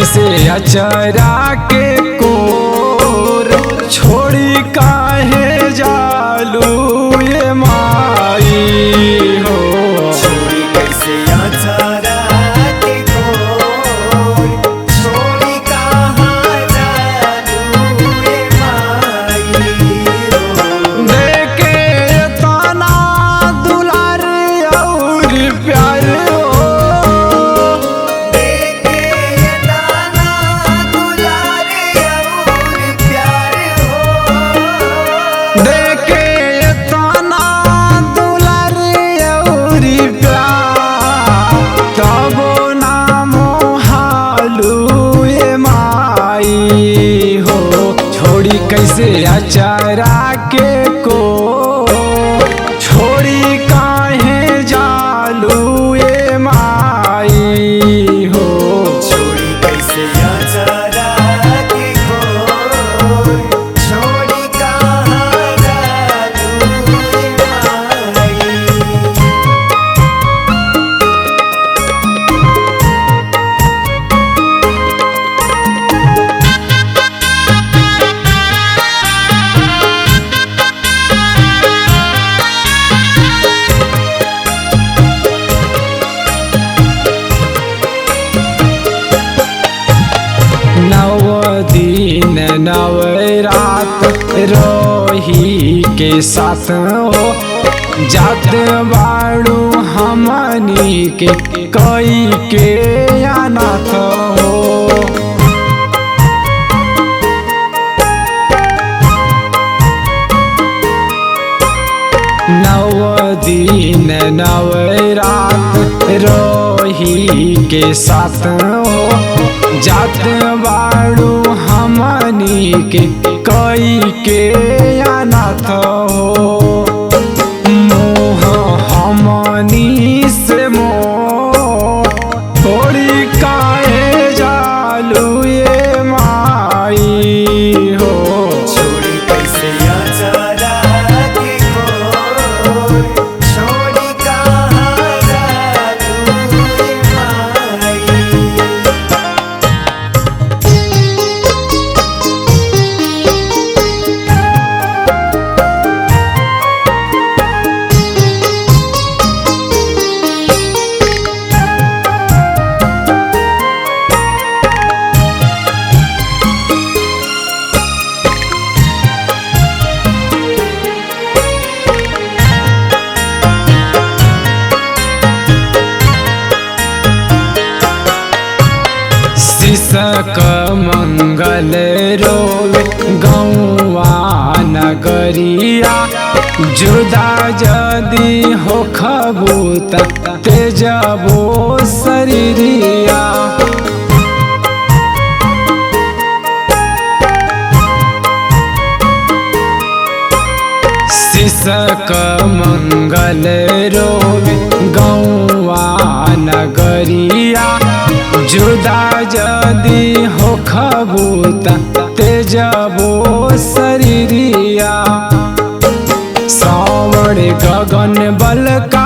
कैसे अचरा के कोर छोड़ी काहे जालू ये माई हो। छोड़ी कैसे अचरा के कोर छोड़ी कहाँ जालू ये माई हो। देखे ताना दुलार और प्यार हो। देखे दाना दुलार और प्यार हो। देखे ताना दुलार और प्यार तबो नामो हालू ये माई हो। छोड़ी कैसे अचरा के को छोड़ी काहे जालू ये माई हो। छोड़ी कैसे अचरा के कोर छोड़ी कहाँ जालू ये माई। नव दिन नव रात रोही के साथ हो। जात बाड़ू हमनी के कई के अनाथ हो। नव दिन नव रात रोही के साथ हो। जात बाड़ू हमनी के कई के अनाथ हो। मोह हमनी से मोह थोड़ी काहे जालू ये माई हो। छोड़ी कैसे अचरा के कोर छोड़ी कहाँ जालू ये माई। शीशक मंगल रोवे गौवा नगरिया। जुदा जदी हो खबूत तेजबो शरीरिया। शीशक मंगल रोवे गौवा नगरिया। जुदा जदी हो खबूत तेजबो शरीरिया। सावण गगन बल का